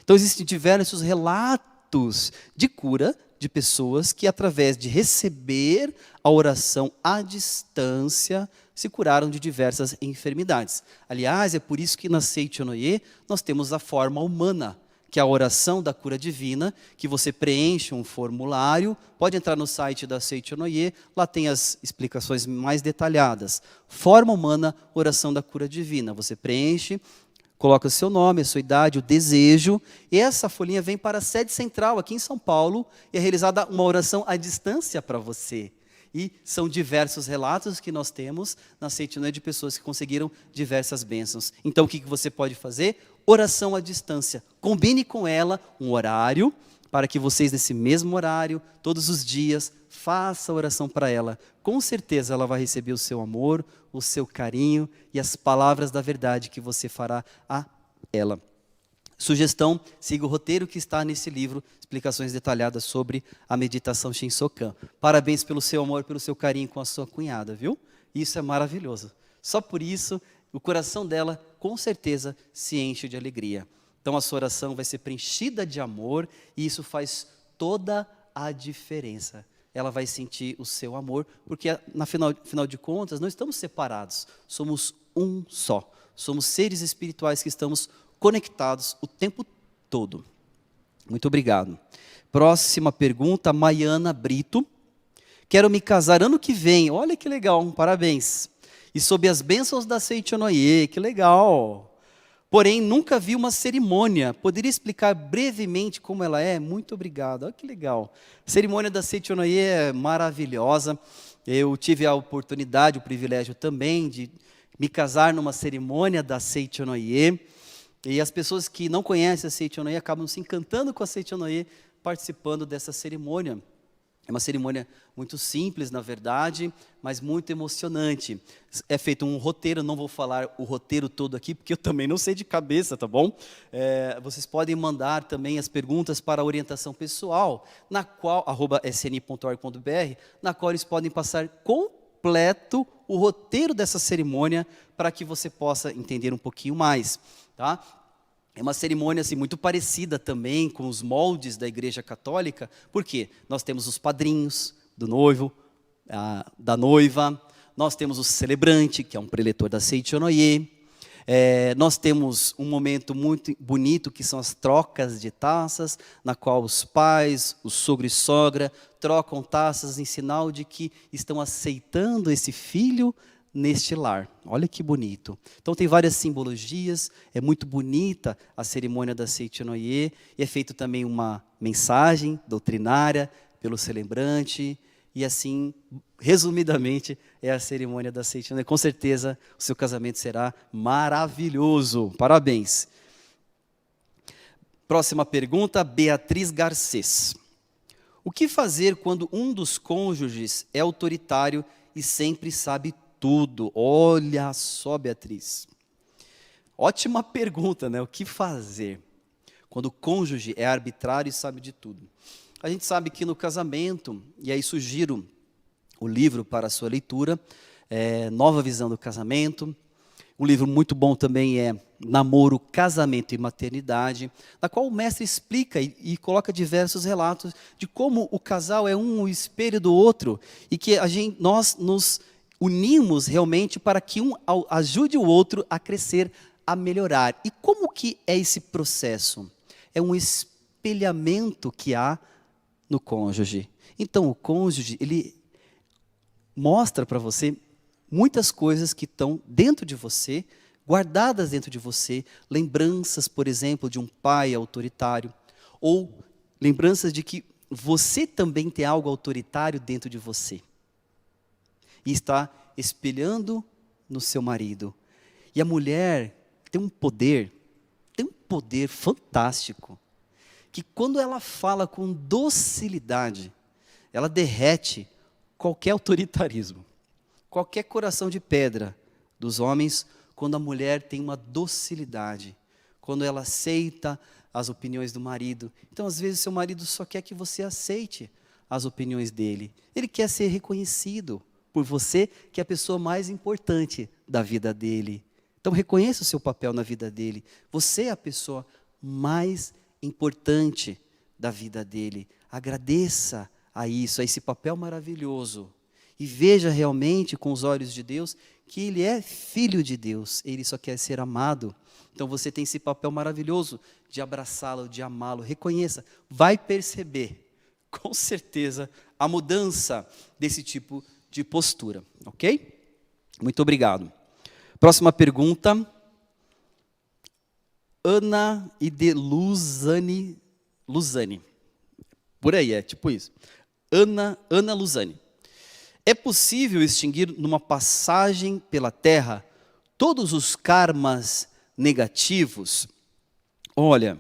Então, existem diversos relatos de cura de pessoas que, através de receber a oração à distância, se curaram de diversas enfermidades. Aliás, é por isso que na Seite Onoye nós temos a forma humana, que é a oração da cura divina, que você preenche um formulário, pode entrar no site da Seite Onoye, lá tem as explicações mais detalhadas. Forma humana, oração da cura divina. Você preenche coloca o seu nome, a sua idade, o desejo, e essa folhinha vem para a sede central, aqui em São Paulo, e é realizada uma oração à distância para você. E são diversos relatos que nós temos na Seita de pessoas que conseguiram diversas bênçãos. Então, o que você pode fazer? Oração à distância. Combine com ela um horário, para que vocês, nesse mesmo horário, todos os dias, façam a oração para ela. Com certeza ela vai receber o seu amor, o seu carinho e as palavras da verdade que você fará a ela. Sugestão, siga o roteiro que está nesse livro, explicações detalhadas sobre a meditação Shinsokan. Parabéns pelo seu amor, pelo seu carinho com a sua cunhada, viu? Isso é maravilhoso. Só por isso, o coração dela, com certeza, se enche de alegria. Então, a sua oração vai ser preenchida de amor e isso faz toda a diferença. Ela vai sentir o seu amor, porque, final de contas, não estamos separados. Somos um só. Somos seres espirituais que estamos conectados o tempo todo. Muito obrigado. Próxima pergunta, Maiana Brito. Quero me casar ano que vem. Olha que legal, parabéns. E sob as bênçãos da Seicho Noye, que legal. Porém, nunca vi uma cerimônia. Poderia explicar brevemente como ela é? Muito obrigado. Olha que legal. A cerimônia da Seicho Noye é maravilhosa. Eu tive a oportunidade, o privilégio também de me casar numa cerimônia da Seicho Noye. E as pessoas que não conhecem a Seicho Noye acabam se encantando com a Seicho Noye participando dessa cerimônia. É uma cerimônia muito simples, na verdade, mas muito emocionante. É feito um roteiro, não vou falar o roteiro todo aqui, porque eu também não sei de cabeça, tá bom? Vocês podem mandar também as perguntas para a orientação pessoal, na qual, @sni.org.br, na qual eles podem passar completo o roteiro dessa cerimônia, para que você possa entender um pouquinho mais. Tá? É uma cerimônia assim, muito parecida também com os moldes da Igreja Católica, porque nós temos os padrinhos do noivo, da noiva, nós temos o celebrante, que é um preletor da Seicho Noye, nós temos um momento muito bonito, que são as trocas de taças, na qual os pais, o sogro e sogra, trocam taças em sinal de que estão aceitando esse filho neste lar. Olha que bonito. Então tem várias simbologias, é muito bonita a cerimônia da Seicho Noye, e é feito também uma mensagem doutrinária pelo celebrante, e assim, resumidamente, é a cerimônia da Seicho Noye. Com certeza, o seu casamento será maravilhoso. Parabéns. Próxima pergunta, Beatriz Garcês. O que fazer quando um dos cônjuges é autoritário e sempre sabe tudo? Olha só, Beatriz. Ótima pergunta, né? O que fazer quando o cônjuge é arbitrário e sabe de tudo? A gente sabe que no casamento, e aí sugiro o livro para a sua leitura, Nova Visão do Casamento. Um livro muito bom também é Namoro, Casamento e Maternidade, na qual o mestre explica e coloca diversos relatos de como o casal é um espelho do outro e que nós nos unimos realmente para que um ajude o outro a crescer, a melhorar. E como que é esse processo? É um espelhamento que há no cônjuge. Então, o cônjuge, ele mostra para você muitas coisas que estão dentro de você, guardadas dentro de você, lembranças, por exemplo, de um pai autoritário, ou lembranças de que você também tem algo autoritário dentro de você. E está espelhando no seu marido. E a mulher tem um poder fantástico, que quando ela fala com docilidade, ela derrete qualquer autoritarismo, qualquer coração de pedra dos homens, quando a mulher tem uma docilidade, quando ela aceita as opiniões do marido. Então, às vezes, seu marido só quer que você aceite as opiniões dele. Ele quer ser reconhecido por você, que é a pessoa mais importante da vida dele. Então, reconheça o seu papel na vida dele. Você é a pessoa mais importante da vida dele. Agradeça a isso, a esse papel maravilhoso. E veja realmente com os olhos de Deus que ele é filho de Deus. Ele só quer ser amado. Então, você tem esse papel maravilhoso de abraçá-lo, de amá-lo. Reconheça. Vai perceber, com certeza, a mudança desse tipo de postura, ok? Muito obrigado. Próxima pergunta, Ana e de Luzane. Por aí, é tipo isso. Ana Luzane. É possível extinguir numa passagem pela terra todos os karmas negativos? Olha,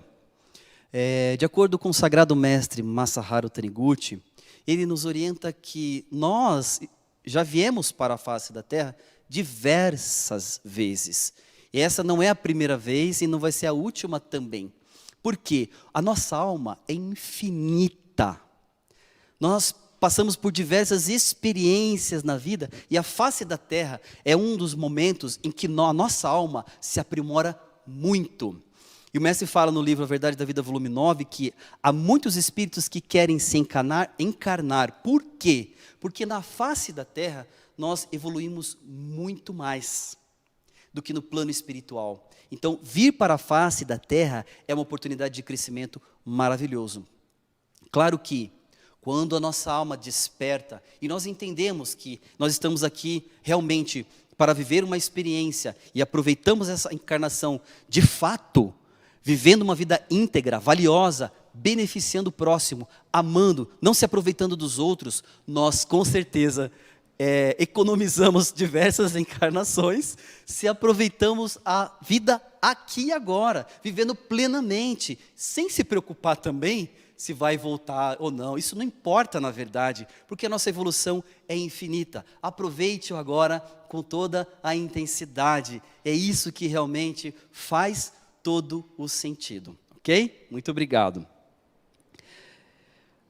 de acordo com o sagrado mestre Masaharu Taniguchi, ele nos orienta que nós já viemos para a face da terra diversas vezes. E essa não é a primeira vez e não vai ser a última também. Por quê? A nossa alma é infinita. Nós passamos por diversas experiências na vida e a face da terra é um dos momentos em que a nossa alma se aprimora muito. E o mestre fala no livro A Verdade da Vida, volume 9, que há muitos espíritos que querem se encarnar. Por quê? Porque na face da terra nós evoluímos muito mais do que no plano espiritual. Então, vir para a face da terra é uma oportunidade de crescimento maravilhoso. Claro que, quando a nossa alma desperta e nós entendemos que nós estamos aqui realmente para viver uma experiência e aproveitamos essa encarnação de fato, vivendo uma vida íntegra, valiosa, beneficiando o próximo, amando, não se aproveitando dos outros, nós com certeza economizamos diversas encarnações, se aproveitamos a vida aqui e agora, vivendo plenamente, sem se preocupar também se vai voltar ou não. Isso não importa, na verdade, porque a nossa evolução é infinita. Aproveite-o agora com toda a intensidade. É isso que realmente faz todo o sentido. Ok? Muito obrigado.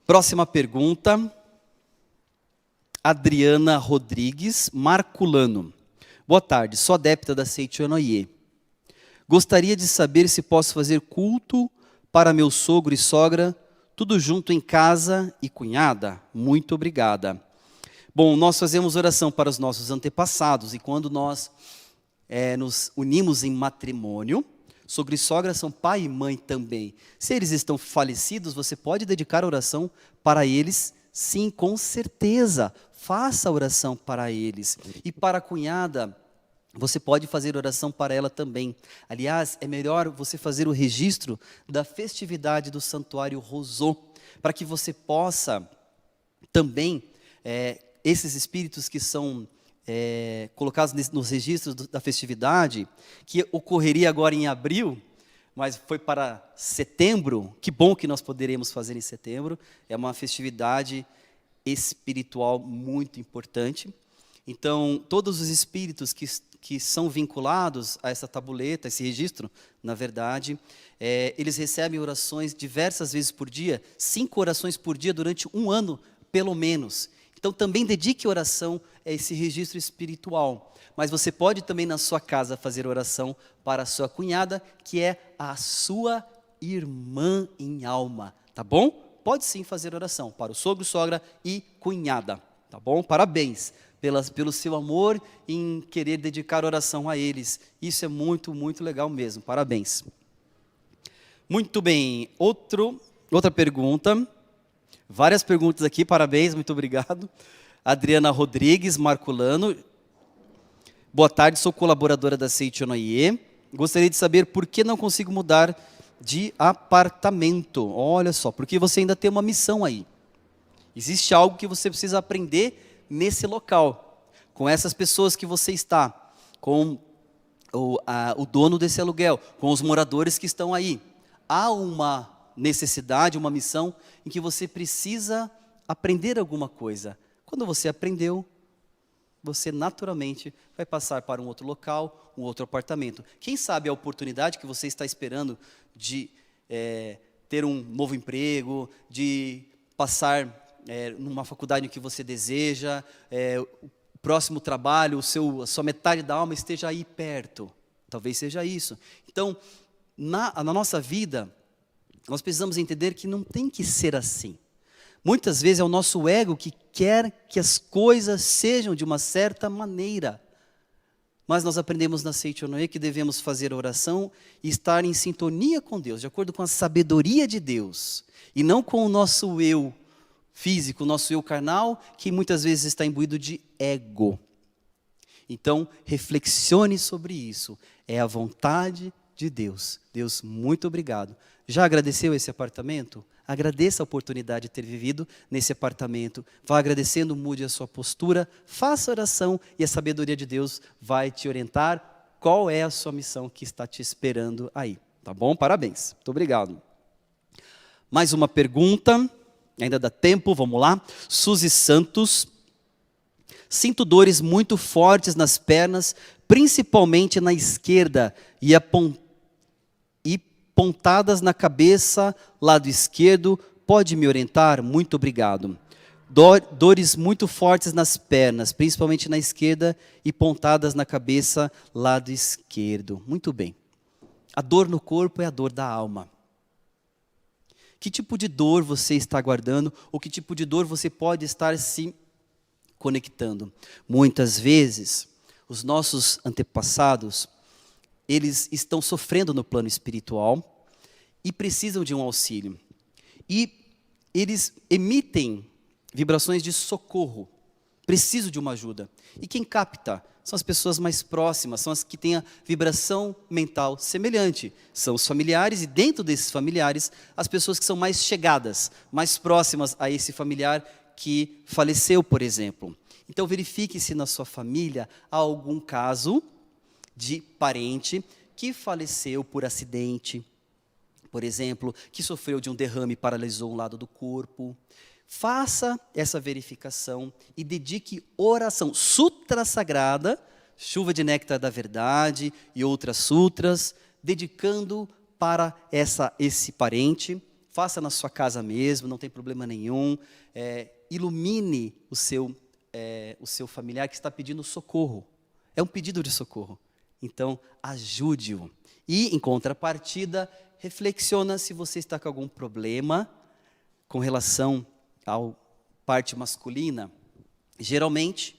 Próxima pergunta. Adriana Rodrigues Marculano. Boa tarde, sou adepta da Seiichi Onoye. Gostaria de saber se posso fazer culto para meu sogro e sogra, tudo junto em casa e cunhada? Muito obrigada. Bom, nós fazemos oração para os nossos antepassados e quando nós nos unimos em matrimônio, sogro e sogra são pai e mãe também. Se eles estão falecidos, você pode dedicar a oração para eles? Sim, com certeza. Faça a oração para eles. E para a cunhada, você pode fazer oração para ela também. Aliás, é melhor você fazer o registro da festividade do Santuário Rosô, para que você possa também, esses espíritos que são colocados nos registros da festividade, que ocorreria agora em abril, mas foi para setembro, que bom que nós poderemos fazer em setembro, é uma festividade espiritual muito importante. Então, todos os espíritos que são vinculados a essa tabuleta, esse registro, na verdade, eles recebem orações diversas vezes por dia, 5 orações por dia durante um ano, pelo menos. Então, também dedique oração a esse registro espiritual. Mas você pode também na sua casa fazer oração para a sua cunhada, que é a sua irmã em alma, tá bom? Pode sim fazer oração para o sogro, sogra e cunhada, tá bom? Parabéns pelo seu amor em querer dedicar oração a eles. Isso é muito, muito legal mesmo. Parabéns. Muito bem. Outra pergunta. Várias perguntas aqui. Parabéns, muito obrigado. Adriana Rodrigues Marculano. Boa tarde, sou colaboradora da Seiichi Onoye. Gostaria de saber por que não consigo mudar de apartamento. Olha só, porque você ainda tem uma missão aí. Existe algo que você precisa aprender nesse local, com essas pessoas que você está, com o dono desse aluguel, com os moradores que estão aí. Há uma necessidade, uma missão em que você precisa aprender alguma coisa. Quando você aprendeu, você naturalmente vai passar para um outro local, um outro apartamento. Quem sabe a oportunidade que você está esperando de ter um novo emprego, de passar numa faculdade que você deseja, o próximo trabalho, a sua metade da alma esteja aí perto. Talvez seja isso. Então, na nossa vida, nós precisamos entender que não tem que ser assim. Muitas vezes é o nosso ego que quer que as coisas sejam de uma certa maneira. Mas nós aprendemos na Seiichi Onoye que devemos fazer oração e estar em sintonia com Deus, de acordo com a sabedoria de Deus, e não com o nosso eu físico, o nosso eu carnal, que muitas vezes está imbuído de ego. Então, reflexione sobre isso. É a vontade de Deus. Deus, muito obrigado. Já agradeceu esse apartamento? Agradeça a oportunidade de ter vivido nesse apartamento. Vá agradecendo, mude a sua postura, faça oração e a sabedoria de Deus vai te orientar qual é a sua missão que está te esperando aí. Tá bom? Parabéns. Muito obrigado. Mais uma pergunta, ainda dá tempo, vamos lá. Suzy Santos. Sinto dores muito fortes nas pernas, principalmente na esquerda e pontadas na cabeça, lado esquerdo. Pode me orientar? Muito obrigado. Dores muito fortes nas pernas, principalmente na esquerda e pontadas na cabeça, lado esquerdo. Muito bem. A dor no corpo é a dor da alma. Que tipo de dor você está guardando, ou que tipo de dor você pode estar se conectando? Muitas vezes, os nossos antepassados, eles estão sofrendo no plano espiritual e precisam de um auxílio. E eles emitem vibrações de socorro, preciso de uma ajuda. E quem capta? São as pessoas mais próximas, são as que têm a vibração mental semelhante. São os familiares e dentro desses familiares, as pessoas que são mais chegadas, mais próximas a esse familiar que faleceu, por exemplo. Então verifique se na sua família há algum caso de parente que faleceu por acidente, por exemplo, que sofreu de um derrame e paralisou um lado do corpo. Faça essa verificação e dedique oração. Sutra sagrada, chuva de néctar da verdade e outras sutras, dedicando para esse parente. Faça na sua casa mesmo, não tem problema nenhum. Ilumine o seu familiar que está pedindo socorro. É um pedido de socorro. Então, ajude-o. E, em contrapartida, reflexiona se você está com algum problema com relação à parte masculina. Geralmente,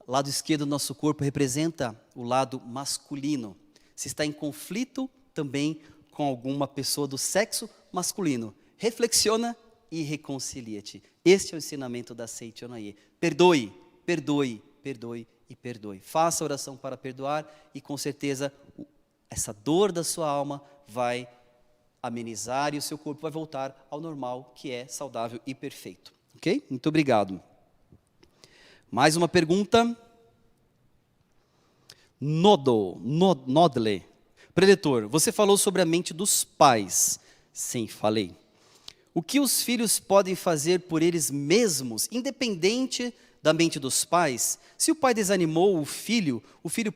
o lado esquerdo do nosso corpo representa o lado masculino. Se está em conflito também com alguma pessoa do sexo masculino, reflexiona e reconcilia-te. Este é o ensinamento da Seiichi Onoye. Perdoe, perdoe, perdoe e perdoe. Faça oração para perdoar e com certeza essa dor da sua alma vai amenizar e o seu corpo vai voltar ao normal, que é saudável e perfeito. Ok? Muito obrigado. Mais uma pergunta. Nodle. Preletor, você falou sobre a mente dos pais. Sim, falei. O que os filhos podem fazer por eles mesmos, independente da mente dos pais? Se o pai desanimou o filho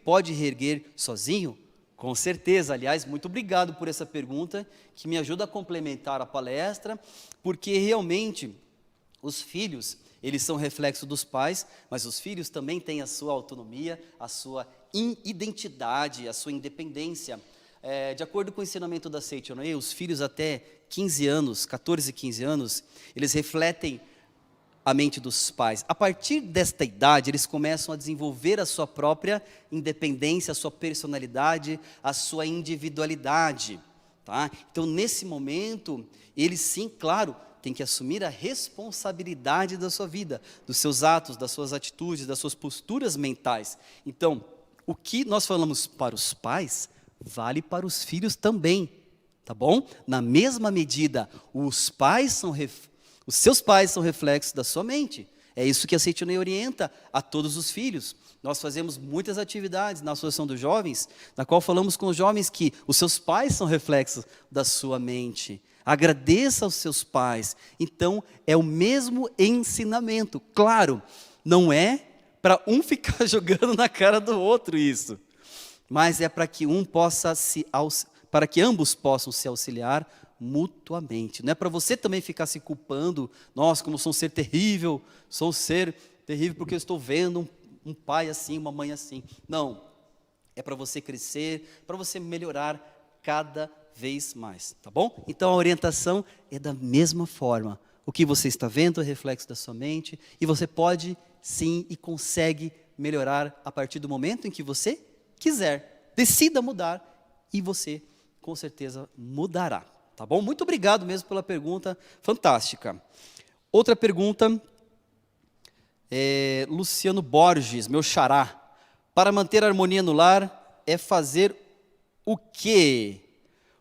pode reerguer sozinho? Com certeza. Aliás, muito obrigado por essa pergunta, que me ajuda a complementar a palestra, porque realmente os filhos, eles são reflexo dos pais, mas os filhos também têm a sua autonomia, a sua identidade, a sua independência. De acordo com o ensinamento da Seiichi Onoye, os filhos até 15 anos, 14, 15 anos, eles refletem a mente dos pais. A partir desta idade, eles começam a desenvolver a sua própria independência, a sua personalidade, a sua individualidade. Tá? Então, nesse momento, eles sim, claro, têm que assumir a responsabilidade da sua vida, dos seus atos, das suas atitudes, das suas posturas mentais. Então, o que nós falamos para os pais, vale para os filhos também. Tá bom? Na mesma medida, os seus pais são reflexos da sua mente. É isso que a Seiichi Onoye orienta a todos os filhos. Nós fazemos muitas atividades na Associação dos Jovens, na qual falamos com os jovens que os seus pais são reflexos da sua mente. Agradeça aos seus pais. Então, é o mesmo ensinamento. Claro, não é para um ficar jogando na cara do outro isso, mas é para que para que ambos possam se auxiliar mutuamente. Não é para você também ficar se culpando. Nossa, como sou um ser terrível porque eu estou vendo um pai assim, uma mãe assim. Não, é para você crescer, para você melhorar cada vez mais, tá bom? Então a orientação é da mesma forma. O que você está vendo é reflexo da sua mente e você pode sim e consegue melhorar a partir do momento em que você quiser. Decida mudar e você com certeza mudará. Tá bom? Muito obrigado mesmo pela pergunta, fantástica. Outra pergunta, Luciano Borges, meu xará. Para manter a harmonia no lar, é fazer o quê?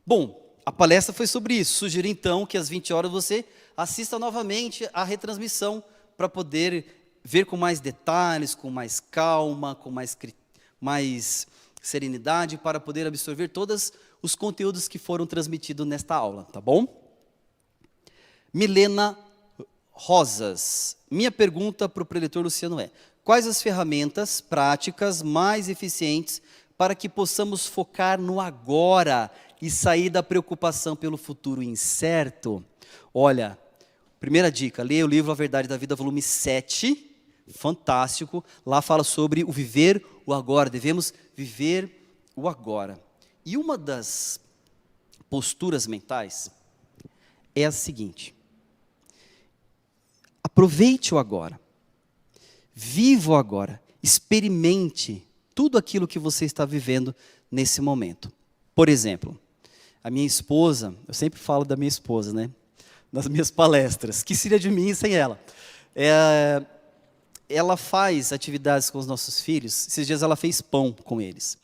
Bom, a palestra foi sobre isso. Sugiro então que às 20 horas você assista novamente a retransmissão para poder ver com mais detalhes, com mais calma, com mais serenidade, para poder absorver todos os conteúdos que foram transmitidos nesta aula, tá bom? Milena Rosas. Minha pergunta para o preletor Luciano é: quais as ferramentas práticas mais eficientes para que possamos focar no agora e sair da preocupação pelo futuro incerto? Olha, primeira dica, leia o livro A Verdade da Vida, volume 7, fantástico. Lá fala sobre o viver o agora, devemos viver o agora. E uma das posturas mentais é a seguinte: aproveite o agora, viva o agora, experimente tudo aquilo que você está vivendo nesse momento. Por exemplo, a minha esposa, eu sempre falo da minha esposa, né? Nas minhas palestras, que seria de mim sem ela? Ela faz atividades com os nossos filhos. Esses dias ela fez pão com eles.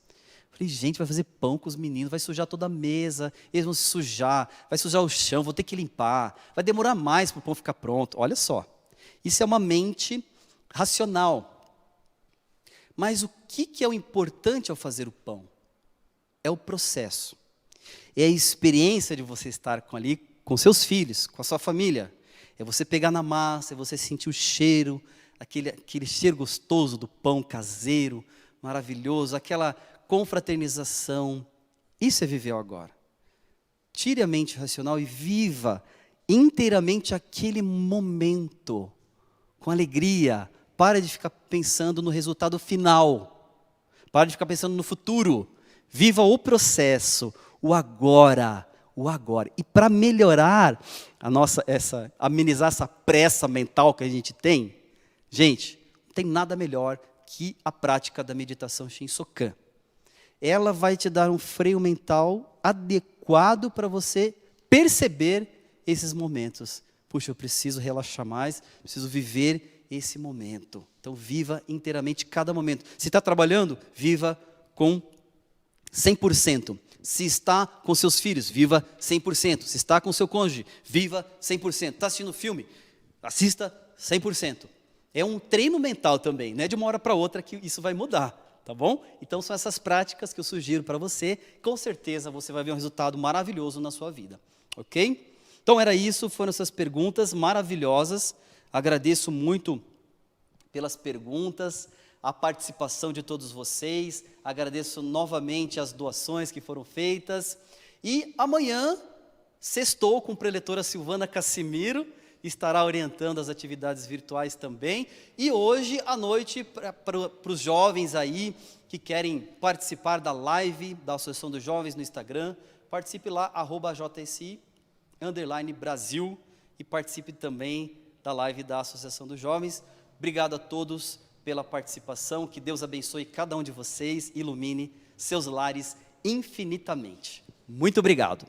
Falei, gente, vai fazer pão com os meninos, vai sujar toda a mesa, eles vão se sujar, vai sujar o chão, vou ter que limpar, vai demorar mais para o pão ficar pronto. Olha só, isso é uma mente racional. Mas o que é o importante ao fazer o pão? É o processo. É a experiência de você estar ali com seus filhos, com a sua família. É você pegar na massa, é você sentir o cheiro, aquele cheiro gostoso do pão caseiro, maravilhoso, aquela confraternização. Isso é viver o agora. Tire a mente racional e viva inteiramente aquele momento, com alegria. Para de ficar pensando no resultado final. Para de ficar pensando no futuro. Viva o processo, o agora, o agora. E para melhorar amenizar essa pressa mental que a gente tem, gente, não tem nada melhor que a prática da meditação Shinsokan. Ela vai te dar um freio mental adequado para você perceber esses momentos. Puxa, eu preciso relaxar mais, preciso viver esse momento. Então, viva inteiramente cada momento. Se está trabalhando, viva com 100%. Se está com seus filhos, viva 100%. Se está com seu cônjuge, viva 100%. Está assistindo filme? Assista 100%. É um treino mental também, não é de uma hora para outra que isso vai mudar, tá bom? Então são essas práticas que eu sugiro para você, com certeza você vai ver um resultado maravilhoso na sua vida, ok? Então era isso, foram essas perguntas maravilhosas, agradeço muito pelas perguntas, a participação de todos vocês, agradeço novamente as doações que foram feitas, e amanhã, sextou com a preletora Silvana Cassimiro, estará orientando as atividades virtuais também, e hoje à noite, para os jovens aí, que querem participar da live da Associação dos Jovens no Instagram, participe lá, @JSI_Brasil, e participe também da live da Associação dos Jovens. Obrigado a todos pela participação, que Deus abençoe cada um de vocês, ilumine seus lares infinitamente. Muito obrigado.